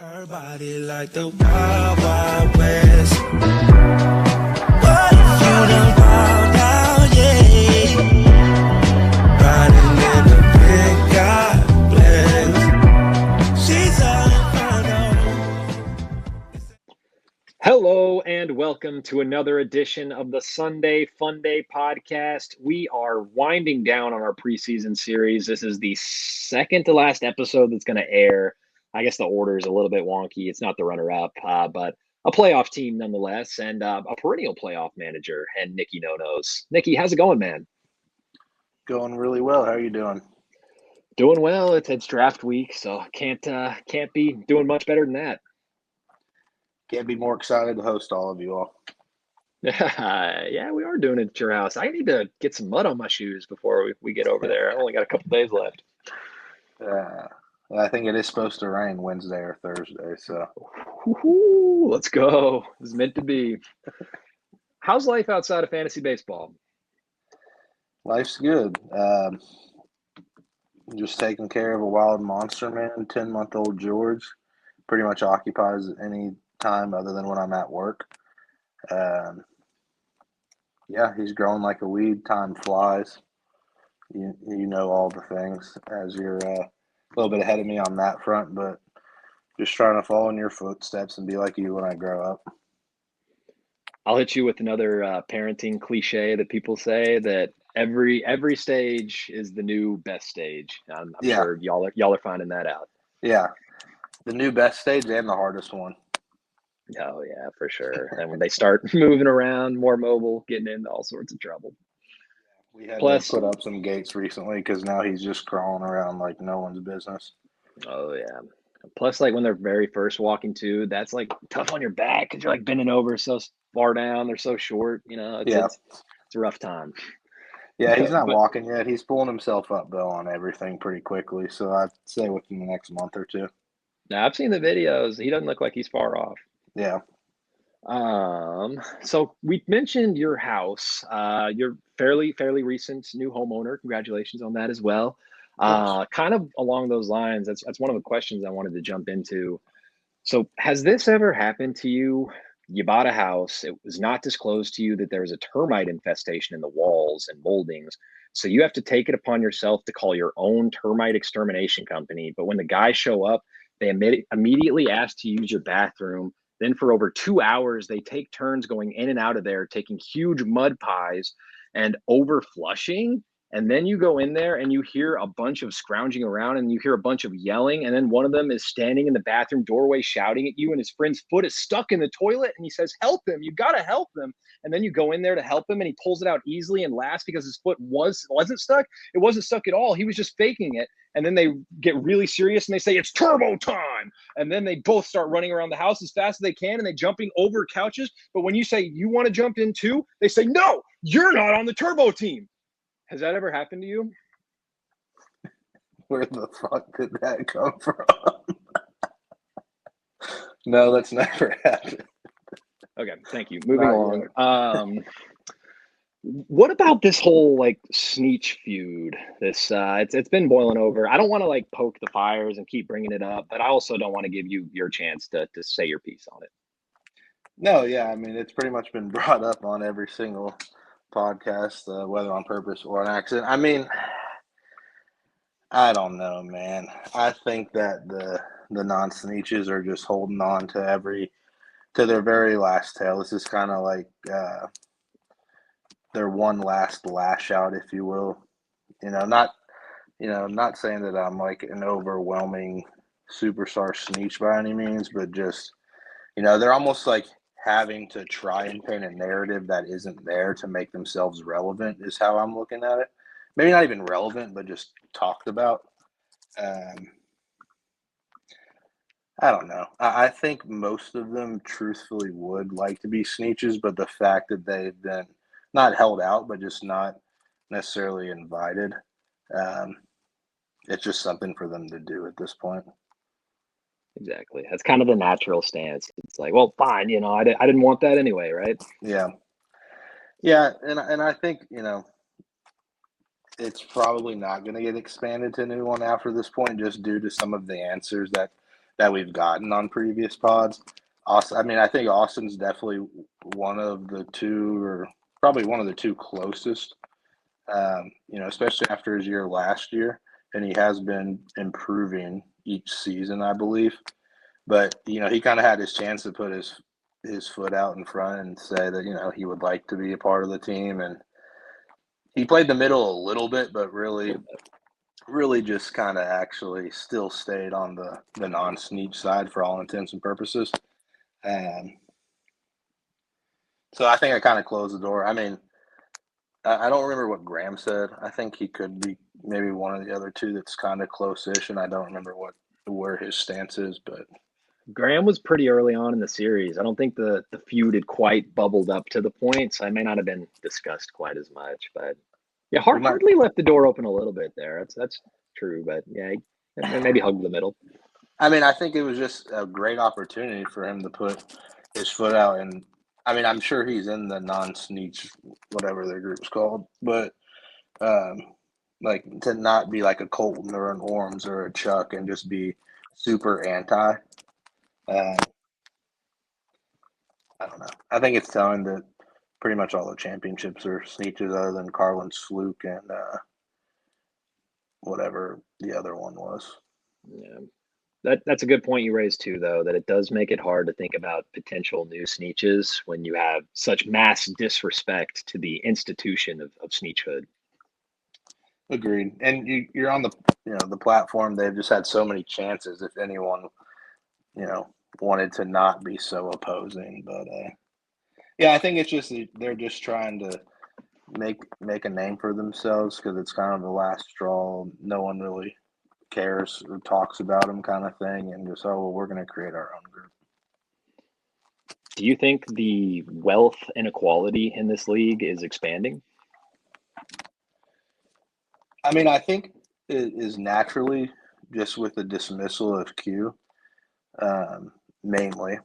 Her body like the Wild Wild West. What if you done wild out, yeah? Riding in the big God bless. She's all inferno. Hello and welcome to another edition of the Funday podcast. We are winding down on our preseason series. This is the second to last episode that's going to air. I guess the order is a little bit wonky. It's not the runner-up, but a playoff team nonetheless, and a perennial playoff manager, and Nickie no-nos. Nickie, how's it going, man? Going really well. How are you doing? Doing well. It's draft week, so can't be doing much better than that. Can't be more excited to host all of you all. Yeah, we are doing it at your house. I need to get some mud on my shoes before we get over there. I only got a couple days left. I think it is supposed to rain Wednesday or Thursday, so. Woo-hoo, let's go. It's meant to be. How's life outside of fantasy baseball? Life's good. Just taking care of a wild monster, man. 10-month-old George. Pretty much occupies any time other than when I'm at work. Yeah, he's growing like a weed. Time flies. You know all the things as you're a little bit ahead of me on that front, but just trying to follow in your footsteps and be like you when I grow up. I'll hit you with another parenting cliche that people say that every stage is the new best stage. I'm sure y'all are finding that out. Yeah, the new best stage and the hardest one. Oh yeah, for sure. And when they start moving around, more mobile, getting into all sorts of trouble. We had to put up some gates recently because now he's just crawling around like no one's business. Oh yeah. Plus, like when they're very first walking too, that's like tough on your back because you're like bending over so far down. They're so short. You know, it's a rough time. Yeah, he's not walking yet. He's pulling himself up though on everything pretty quickly. So I'd say within the next month or two. Now I've seen the videos. He doesn't look like he's far off. Yeah. So we mentioned your house. You're fairly recent new homeowner. Congratulations on that as well. Kind of along those lines, that's one of the questions I wanted to jump into. So has this ever happened to you? You bought a house. It was not disclosed to you that there was a termite infestation in the walls and moldings. So you have to take it upon yourself to call your own termite extermination company. But when the guys show up, they immediately ask to use your bathroom. Then for over 2 hours, they take turns going in and out of there, taking huge mud pies and over flushing. And then you go in there and you hear a bunch of scrounging around and you hear a bunch of yelling. And then one of them is standing in the bathroom doorway shouting at you, and his friend's foot is stuck in the toilet. And he says, "Help him. You got to help him." And then you go in there to help him and he pulls it out easily and laughs because his foot wasn't stuck. It wasn't stuck at all. He was just faking it. And then they get really serious and they say, "It's turbo time." And then they both start running around the house as fast as they can and they jumping over couches. But when you say you want to jump in too, they say, "No, you're not on the turbo team." Has that ever happened to you? Where the fuck did that come from? No, that's never happened. Okay, thank you. Moving along. What about this whole like Sneech feud? This it's been boiling over. I don't want to like poke the fires and keep bringing it up, but I also don't want to give you your chance to say your piece on it. No, yeah, I mean it's pretty much been brought up on every single podcast, whether on purpose or an accident. I mean, I don't know, man. I think that the non-Sneeches are just holding on to their very last tail. This is kind of like their one last lash out, if you will. Not saying that I'm like an overwhelming superstar Sneech by any means, but just, they're almost like having to try and paint a narrative that isn't there to make themselves relevant is how I'm looking at it. Maybe not even relevant, but just talked about. I don't know. I think most of them truthfully would like to be Sneeches, but the fact that they've been not held out, but just not necessarily invited, it's just something for them to do at this point. Exactly. That's kind of the natural stance. It's like, well, fine, I didn't want that anyway, right? Yeah, and I think it's probably not going to get expanded to a new one after this point, just due to some of the answers that that we've gotten on previous pods. Austin, I mean, I think Austin's definitely one of the two, or probably one of the two closest. Especially after his year last year, and he has been improving each season, I believe. But he kind of had his chance to put his foot out in front and say that he would like to be a part of the team, and he played the middle a little bit, but really just kind of actually still stayed on the non-sneak side for all intents and purposes. So I think I kind of closed the door. I mean, I don't remember what Graham said. I think he could be maybe one of the other two that's kind of close-ish, and I don't remember where his stance is. But Graham was pretty early on in the series. I don't think the feud had quite bubbled up to the point, so it may not have been discussed quite as much. But yeah, Hartley left the door open a little bit there. That's true, but yeah, maybe hug the middle. I mean, I think it was just a great opportunity for him to put his foot out, and I mean, I'm sure he's in the non-sneaks, whatever their group's called, but like to not be like a Colton or an Orms or a Chuck and just be super anti. I don't know. I think it's telling that pretty much all the championships are sneeches other than Carlin's fluke and whatever the other one was. Yeah. That's a good point you raised too, though, that it does make it hard to think about potential new sneeches when you have such mass disrespect to the institution of sneechhood. Agreed. And you're on the platform. They've just had so many chances. If anyone, wanted to not be so opposing, but yeah, I think it's just they're just trying to make a name for themselves because it's kind of the last straw. No one really cares or talks about them, kind of thing, and just we're going to create our own group. Do you think the wealth inequality in this league is expanding? I mean, I think it is naturally just with the dismissal of Q, mainly.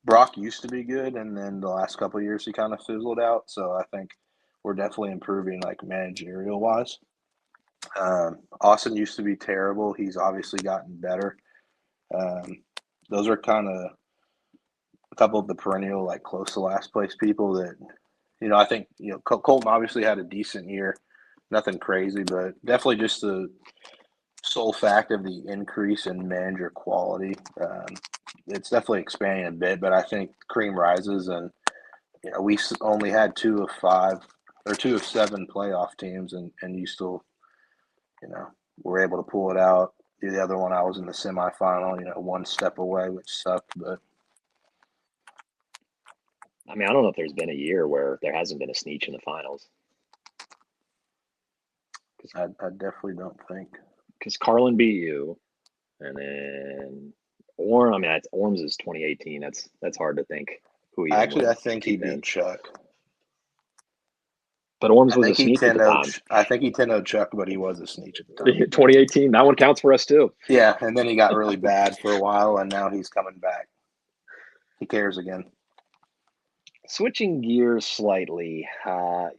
Brock used to be good, and then the last couple of years he kind of fizzled out. So I think we're definitely improving, like managerial wise. Austin used to be terrible. He's obviously gotten better. Those are kind of a couple of the perennial, like close to last place people that, I think, Colton obviously had a decent year. Nothing crazy, but definitely just the sole fact of the increase in manager quality. It's definitely expanding a bit, but I think cream rises, and we only had 2 of 5 or 2 of 7 playoff teams, and you still, were able to pull it out. The other one, I was in the semifinal, one step away, which sucked, but. I mean, I don't know if there's been a year where there hasn't been a sneech in the finals. I definitely don't think. Because Carlin beat you, and then Orms is 2018. That's hard to think who. I think he beat Chuck. But Orms was a sneak at the time. I think he 10-0'd Chuck, but he was a sneak at the time. 2018, that one counts for us too. Yeah, and then he got really bad for a while, and now he's coming back. He cares again. Switching gears slightly, I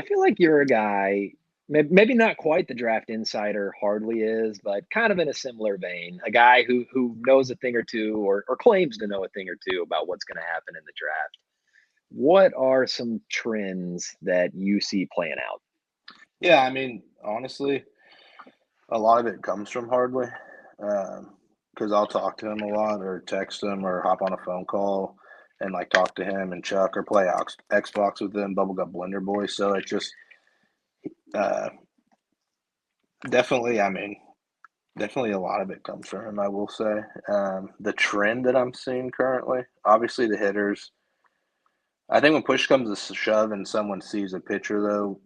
feel like you're a guy, maybe not quite the draft insider hardly is, but kind of in a similar vein, a guy who knows a thing or two or claims to know a thing or two about what's going to happen in the draft. What are some trends that you see playing out? Yeah, I mean, honestly, a lot of it comes from Hardly because I'll talk to him a lot or text him or hop on a phone call and like talk to him and Chuck or play Xbox with them, Bubblegum Blender Boy. So it's just definitely a lot of it comes from him, I will say. The trend that I'm seeing currently, obviously the hitters. I think when push comes to shove and someone sees a pitcher, though,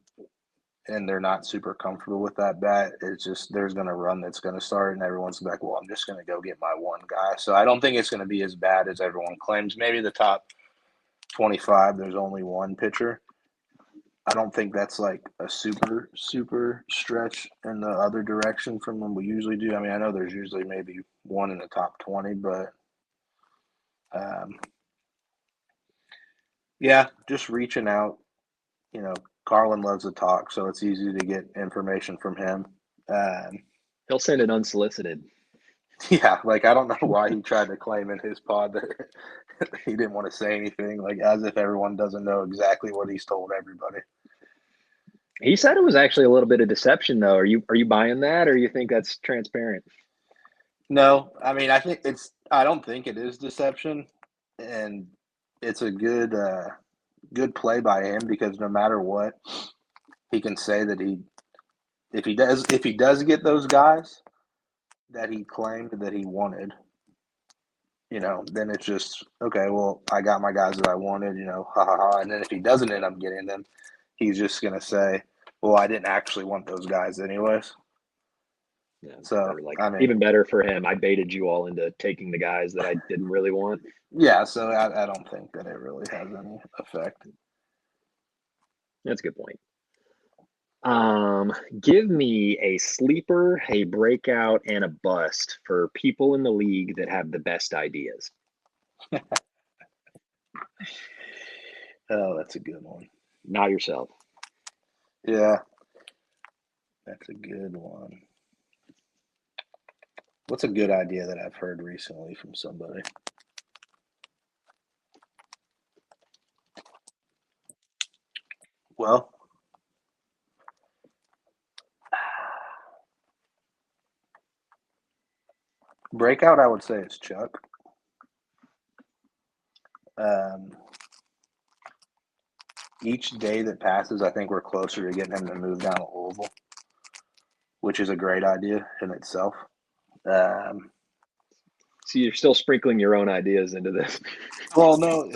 and they're not super comfortable with that bat, it's just there's going to run that's going to start, and everyone's like, well, I'm just going to go get my one guy. So I don't think it's going to be as bad as everyone claims. Maybe the top 25, there's only one pitcher. I don't think that's like a super, super stretch in the other direction from what we usually do. I mean, I know there's usually maybe one in the top 20, but yeah, just reaching out. Carlin loves to talk, so it's easy to get information from him. He'll send it unsolicited. Yeah, like I don't know why he tried to claim in his pod that he didn't want to say anything, like as if everyone doesn't know exactly what he's told everybody. He said it was actually a little bit of deception, though. Are you buying that, or you think that's transparent? No, I mean I don't think it is deception, and it's a good play by him because no matter what, he can say that if he does get those guys that he claimed that he wanted, then it's just okay. Well, I got my guys that I wanted, ha ha ha. And then if he doesn't end up getting them, he's just gonna say, "Well, I didn't actually want those guys anyways." Yeah. So Or like I mean, even better for him, I baited you all into taking the guys that I didn't really want. yeah. So I don't think that it really has any effect. That's a good point. Give me a sleeper, a breakout, and a bust for people in the league that have the best ideas. Oh, that's a good one. Not yourself. Yeah, that's a good one. What's a good idea that I've heard recently from somebody? Well, breakout, I would say, is Chuck. Each day that passes, I think we're closer to getting him to move down to Louisville, which is a great idea in itself. So you're still sprinkling your own ideas into this. Well, no,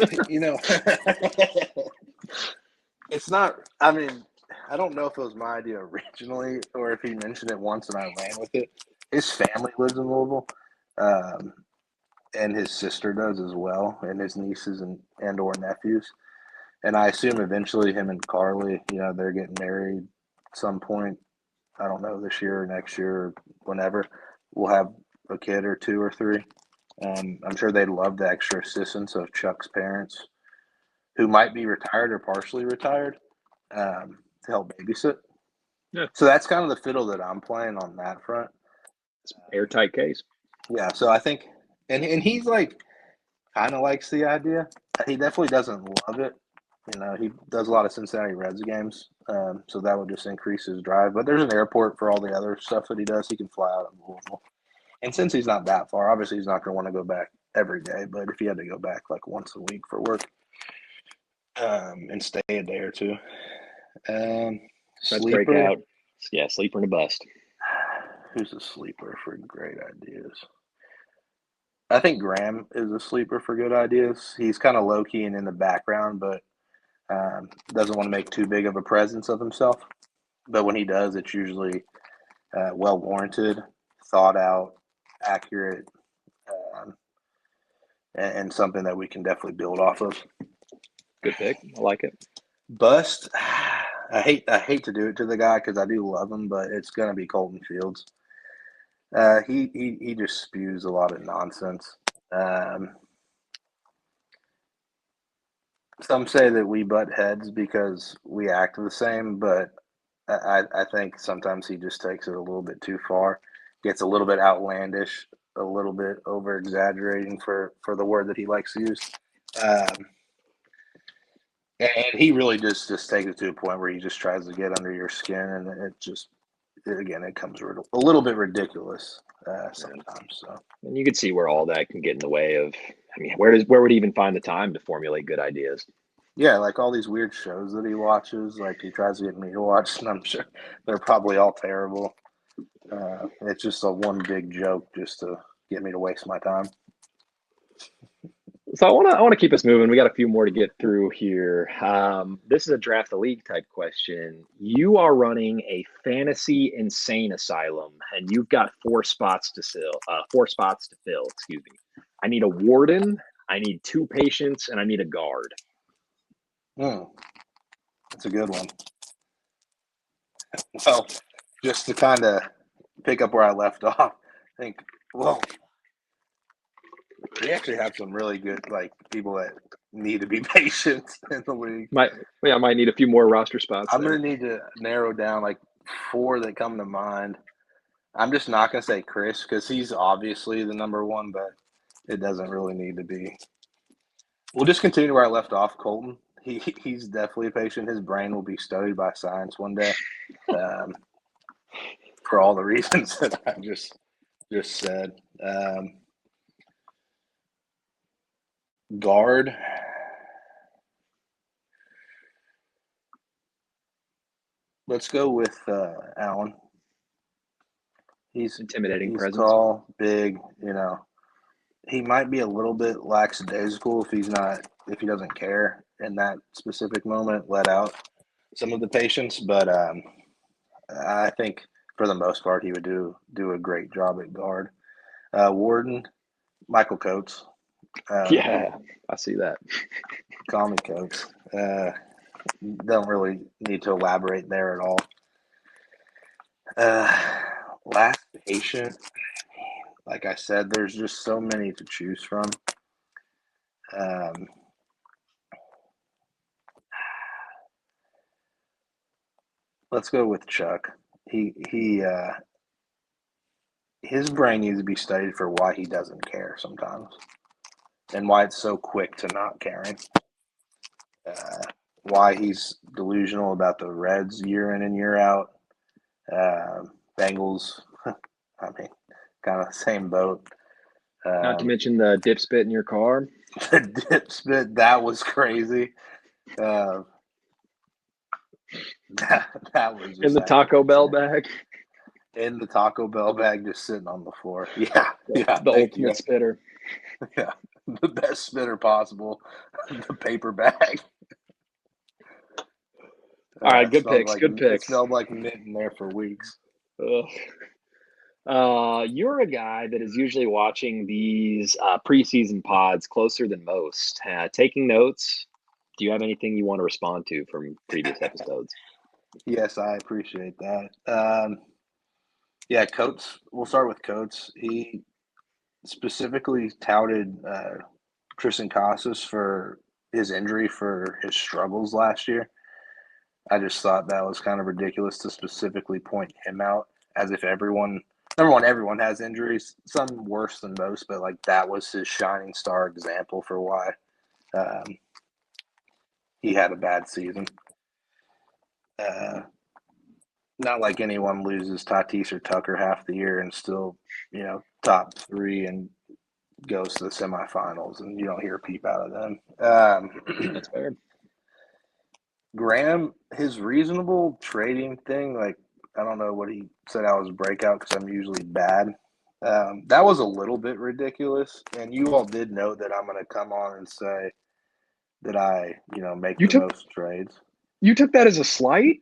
it's not. I mean, I don't know if it was my idea originally or if he mentioned it once and I ran with it. His family lives in Louisville, and his sister does as well, and his nieces and or nephews. And I assume eventually him and Carly, they're getting married at some point. I don't know, this year or next year or whenever. We'll have a kid or two or three. I'm sure they'd love the extra assistance of Chuck's parents, who might be retired or partially retired, to help babysit. Yeah. So that's kind of the fiddle that I'm playing on that front. It's airtight case. Yeah, so I think, and he's like, kind of likes the idea. He definitely doesn't love it. He does a lot of Cincinnati Reds games, so that would just increase his drive. But there's an airport for all the other stuff that he does. He can fly out of Louisville. And since he's not that far, obviously he's not going to want to go back every day. But if he had to go back like once a week for work and stay a day or two. That's breakout. Yeah, sleeper and a bust. Who's a sleeper for great ideas? I think Graham is a sleeper for good ideas. He's kind of low-key and in the background, but doesn't want to make too big of a presence of himself. But when he does, it's usually well-warranted, thought out, accurate, and something that we can definitely build off of. Good pick. I like it. Bust. I hate to do it to the guy because I do love him, but it's gonna be Colton Fields. He just spews a lot of nonsense. Some say that we butt heads because we act the same, but I think sometimes he just takes it a little bit too far, gets a little bit outlandish, a little bit over exaggerating for the word that he likes to use. And he really just takes it to a point where he just tries to get under your skin, and it comes a little bit ridiculous sometimes. So, and you can see where all that can get in the way of. I mean, where would he even find the time to formulate good ideas? Yeah, like all these weird shows that he watches, like he tries to get me to watch, and I'm sure they're probably all terrible. It's just a one big joke just to get me to waste my time. So I want to keep us moving. We got a few more to get through here. This is a draft the league type question. You are running a fantasy insane asylum, and you've got 4 spots to fill. 4 spots to fill. Excuse me. I need a warden. I need 2 patients, and I need a guard. That's a good one. Well, just to kind of pick up where I left off, I think, we actually have some really good people that need to be patient in the league. I might need a few more roster spots. I'm going to need to narrow down 4 that come to mind. I'm just not gonna say Chris because he's obviously the number one, but it doesn't really need to be. We'll just continue where I left off. Colton, he's definitely a patient. His brain will be studied by science one day, for all the reasons that I just said. Guard. Let's go with Allen. He's Intimidating presence. tall, big. He might be a little bit lackadaisical if he doesn't care in that specific moment, let out some of the patience. But I think for the most part, he would do a great job at guard. Warden, Michael Coates. Yeah, I see that. Call me Coates. Don't really need to elaborate there at all. Last patient, like I said, there's just so many to choose from. Let's go with Chuck. His brain needs to be studied for why he doesn't care sometimes, and why it's so quick to not caring. Why he's delusional about the Reds year in and year out. Bengals, I mean, kind of the same boat. Not to mention the dip spit in your car. The dip spit, that was crazy. That was just in the Taco Bell bag. In the Taco Bell bag, just sitting on the floor. Yeah. The ultimate spitter. Yeah, the best spitter possible. The paper bag. All right, good picks. Good picks. It smelled like mint in there for weeks. You're a guy that is usually watching these preseason pods closer than most, taking notes. Do you have anything you want to respond to from previous episodes? Yes, I appreciate that. Yeah, Coates. We'll start with Coates. He specifically touted Tristan Casas for his injury, for his struggles last year. I just thought that was kind of ridiculous to specifically point him out, as if everyone has injuries, some worse than most, but like that was his shining star example for why he had a bad season. Not like anyone loses Tatis or Tucker half the year and still, top three and goes to the semifinals, and you don't hear a peep out of them. That's fair. Graham, his reasonable trading thing, like, I don't know what he said I was breakout because I'm usually bad. That was a little bit ridiculous, and you all did note that I'm going to come on and say that I, make most trades. You took that as a slight?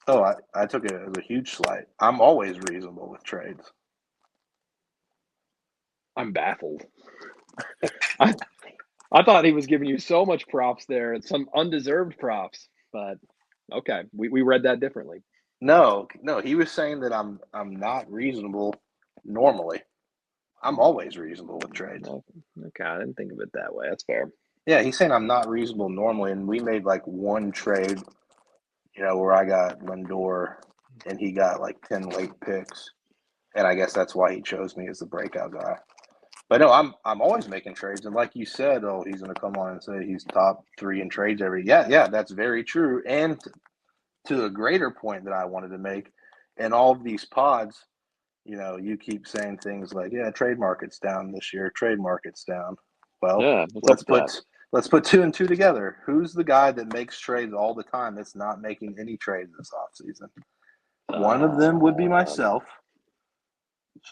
Oh, I took it as a huge slight. I'm always reasonable with trades. I'm baffled. I thought he was giving you so much props there, some undeserved props, but okay, we read that differently. No, he was saying that I'm not reasonable normally. I'm always reasonable with trades. Okay, I didn't think of it that way. That's fair. Yeah, he's saying I'm not reasonable normally, and we made like one trade, where I got Lindor and he got like 10 late picks, and I guess that's why he chose me as the breakout guy. But no, I'm always making trades, and like you said, he's going to come on and say he's top 3 in trades every. Yeah, that's very true. And to a greater point that I wanted to make, in all of these pods, you keep saying things like, "Yeah, trade market's down this year. Trade market's down." Well, yeah, let's put 2 and 2 together. Who's the guy that makes trades all the time that's not making any trades this offseason? One of them would be myself.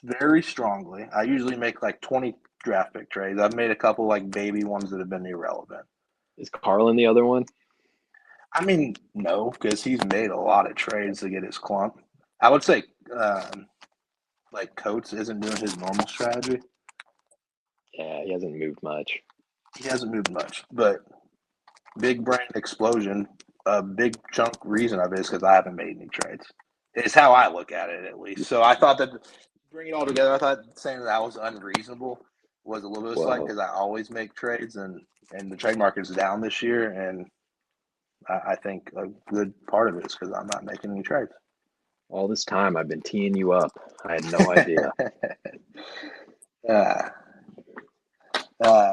Very strongly. I usually make like 20 draft pick trades. I've made a couple like baby ones that have been irrelevant. Is Carlin the other one? I mean, no, because he's made a lot of trades to get his clump. I would say like Coates isn't doing his normal strategy. Yeah, he hasn't moved much. But big brain explosion, a big chunk reason of it is because I haven't made any trades. It's how I look at it, at least. So I thought that bring it all together, I thought saying that I was unreasonable was a little bit slight because I always make trades, and the trade market's down this year, and I think a good part of it is because I'm not making any trades. All this time I've been teeing you up. I had no idea.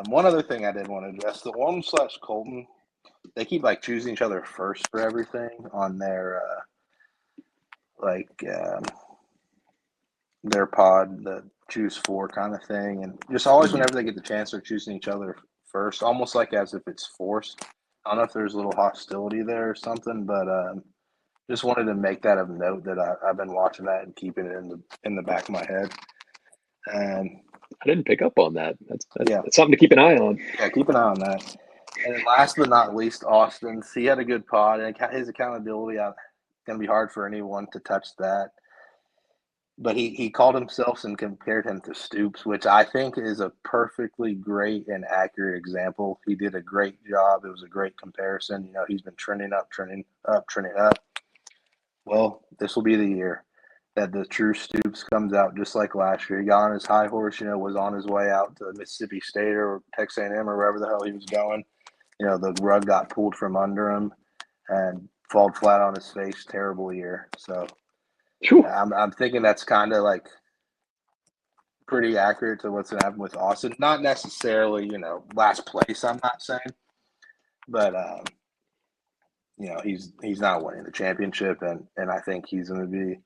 One other thing I did want to address: the Orm/Colton, they keep like choosing each other first for everything on their like their pod, the choose four kind of thing, and just always whenever they get the chance, they're choosing each other first, almost like as if it's forced. I don't know if there's a little hostility there or something, but just wanted to make that of note that I've been watching that and keeping it in the back of my head. And I didn't pick up on that. That's yeah, something to keep an eye on. yeah, keep an eye on that. And then last but not least, Austin. He had a good pod, and his accountability, going to be hard for anyone to touch that. But he called himself and compared him to Stoops, which I think is a perfectly great and accurate example. He did a great job. It was a great comparison. You know, he's been trending up, trending up, trending up. Well, this will be the year that the true Stoops comes out, just like last year. He got on his high horse, you know, was on his way out to Mississippi State or Texas A&M or wherever the hell he was going. You know, the rug got pulled from under him and fall flat on his face. Terrible year. So I'm thinking that's kind of like pretty accurate to what's going to happen with Austin. Not necessarily, you know, last place, I'm not saying. But, you know, he's not winning the championship, and I think he's going to be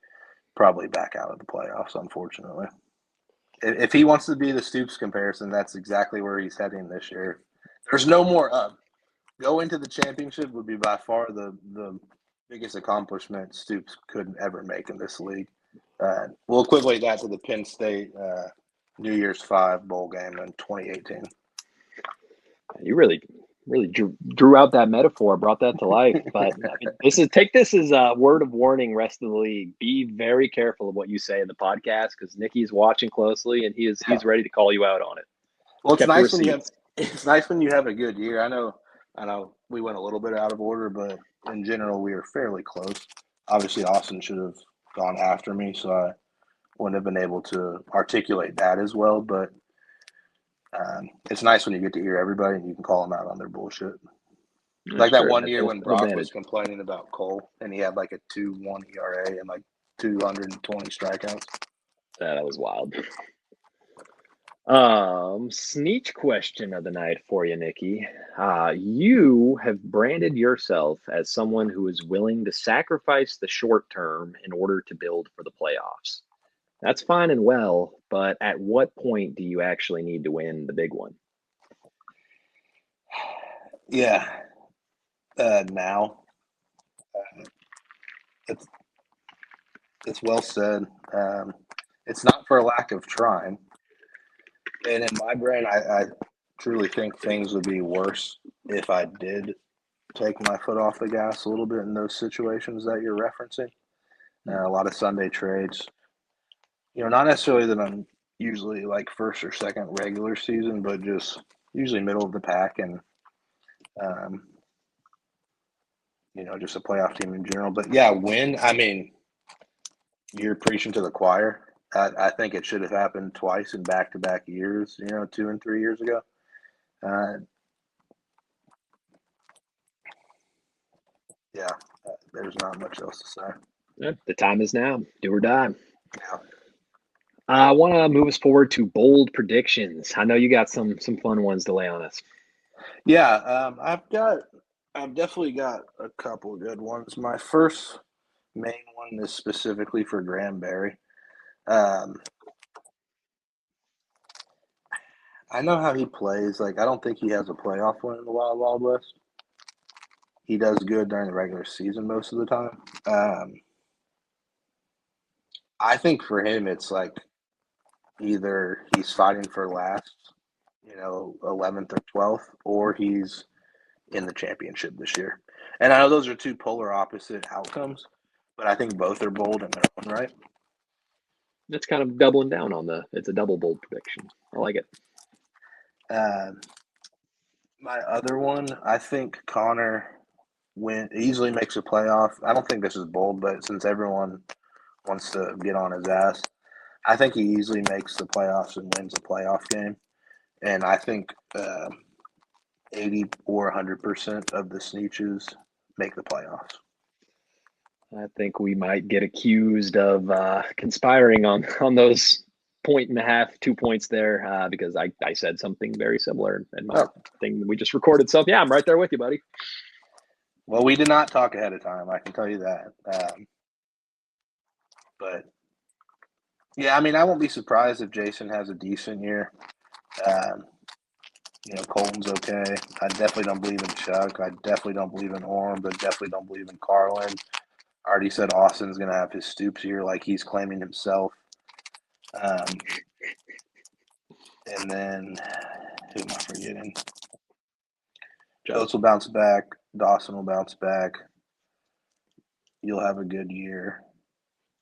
probably back out of the playoffs, unfortunately. If he wants to be the Stoops comparison, that's exactly where he's heading this year. There's no more up. Going to the championship would be by far the biggest accomplishment Stoops could ever make in this league. We'll equate that to the Penn State New Year's 5 bowl game in 2018. You really drew out that metaphor, brought that to life. But I mean, take this as a word of warning, rest of the league. Be very careful of what you say in the podcast because Nickie's watching closely and he's ready to call you out on it. Well, it's nice when you have a good year. I know we went a little bit out of order, but in general we were fairly close. Obviously, Austin should have gone after me, so I wouldn't have been able to articulate that as well. But it's nice when you get to hear everybody and you can call them out on their bullshit. Like that one year when Brock was complaining about Cole and he had like a 2.1 ERA and like 220 strikeouts. That was wild. Sneak question of the night for you, Nickie. You have branded yourself as someone who is willing to sacrifice the short term in order to build for the playoffs. That's fine and well, but at what point do you actually need to win the big one? Yeah. Now. It's well said. It's not for a lack of trying. And in my brain, I truly think things would be worse if I did take my foot off the gas a little bit in those situations that you're referencing. A lot of Sunday trades. You know, not necessarily that I'm usually like first or second regular season, but just usually middle of the pack and, you know, just a playoff team in general. But yeah, I mean, you're preaching to the choir. I think it should have happened twice in back-to-back years, you know, 2 and 3 years ago. Yeah, there's not much else to say. The time is now. Do or die. Yeah. I want to move us forward to bold predictions. I know you got some fun ones to lay on us. Yeah, I've definitely got a couple of good ones. My first main one is specifically for Graham Berry. I know how he plays. Like, I don't think he has a playoff win in the Wild Wild West. He does good during the regular season most of the time. I think for him, it's like either he's fighting for last, you know, 11th or 12th, or he's in the championship this year. And I know those are two polar opposite outcomes, but I think both are bold in their own right. That's kind of doubling down on it's a double bold prediction. I like it. My other one, I think Connor easily makes a playoff. I don't think this is bold, but since everyone wants to get on his ass, I think he easily makes the playoffs and wins a playoff game. And I think 80 or 100% of the Sneeches make the playoffs. I think we might get accused of conspiring on those 1.5, 2 points there because I said something very similar in my thing we just recorded. So yeah, I'm right there with you, buddy. Well, we did not talk ahead of time. I can tell you that. But yeah, I mean, I won't be surprised if Jason has a decent year. Colton's okay. I definitely don't believe in Chuck. I definitely don't believe in Orm, but definitely don't believe in Carlin. I already said Austin's going to have his Stoops year like he's claiming himself. And then, who am I forgetting? Jones will bounce back. Dawson will bounce back. You'll have a good year.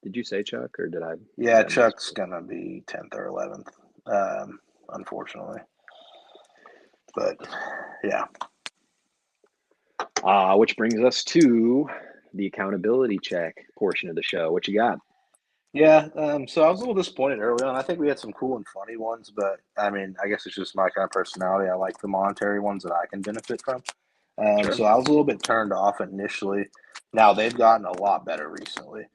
Did you say Chuck or did I? Yeah, Chuck's going to be 10th or 11th, unfortunately. But, yeah. Which brings us to the accountability check portion of the show. What you got? Yeah, so I was a little disappointed early on. I think we had some cool and funny ones, but I mean, I guess it's just my kind of personality. I like the monetary ones that I can benefit from. Sure. So I was a little bit turned off initially. Now they've gotten a lot better recently.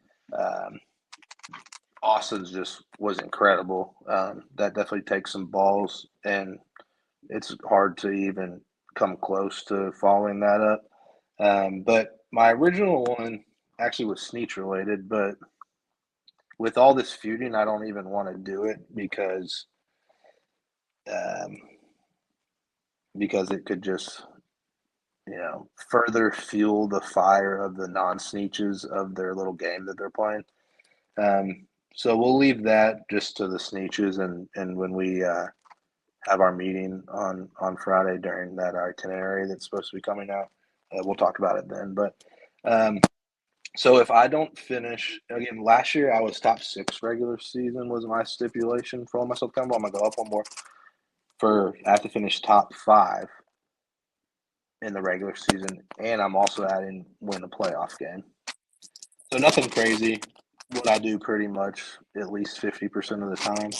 Austin's just was incredible. That definitely takes some balls, and it's hard to even come close to following that up. But my original one actually was Sneach related, but with all this feuding, I don't even want to do it because it could just, further fuel the fire of the non-Sneeches of their little game that they're playing. So we'll leave that just to the Sneeches, and when we have our meeting on Friday during that itinerary that's supposed to be coming out, we'll talk about it then. But so if I don't finish, again, last year I was top 6 regular season was my stipulation for all myself. I'm going to go up one more. I have to finish top 5 in the regular season, and I'm also adding win a playoff game. So nothing crazy. What I do pretty much at least 50% of the time.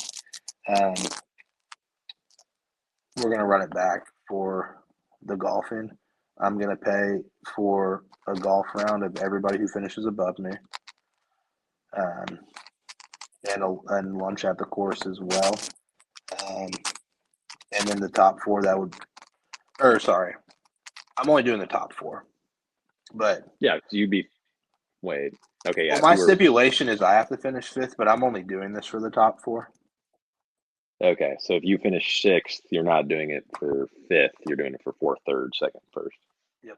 We're going to run it back for the golfing. I'm going to pay for a golf round of everybody who finishes above me, and lunch at the course as well. And then the top 4 I'm only doing the top 4. But yeah, you'd be wait. Okay, yeah. Well, my stipulation is I have to finish 5th, but I'm only doing this for the top 4. Okay, so if you finish 6th, you're not doing it for 5th. You're doing it for 4th, 3rd, 2nd, 1st. Yep.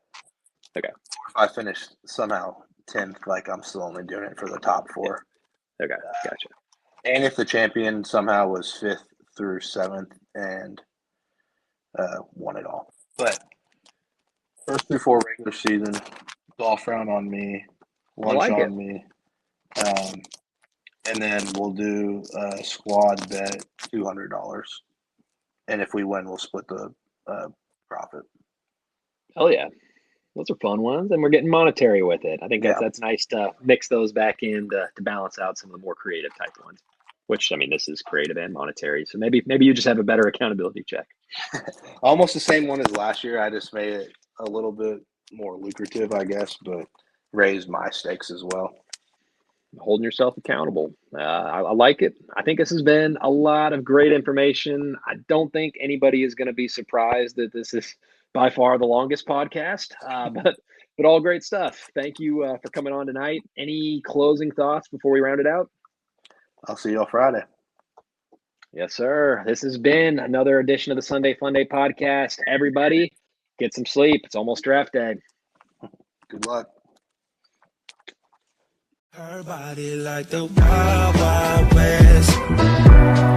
Okay. If I finish somehow 10th, like I'm still only doing it for the top 4. Okay, gotcha. And if the champion somehow was 5th through 7th and won it all. But 1st through 4 regular season, golf round on me, lunch on me. And then we'll do a squad bet $200. And if we win, we'll split the profit. Oh, yeah. Those are fun ones, and we're getting monetary with it. I think that's nice to mix those back in to balance out some of the more creative type ones, which, I mean, this is creative and monetary. So maybe you just have a better accountability check. Almost the same one as last year. I just made it a little bit more lucrative, I guess, but raised my stakes as well. Holding yourself accountable. I like it. I think this has been a lot of great information. I don't think anybody is going to be surprised that this is by far the longest podcast, but all great stuff. Thank you for coming on tonight. Any closing thoughts before we round it out? I'll see you on Friday. Yes, sir. This has been another edition of the Sunday Funday podcast. Everybody, get some sleep. It's almost draft day. Good luck. Her body like the Wild Wild West.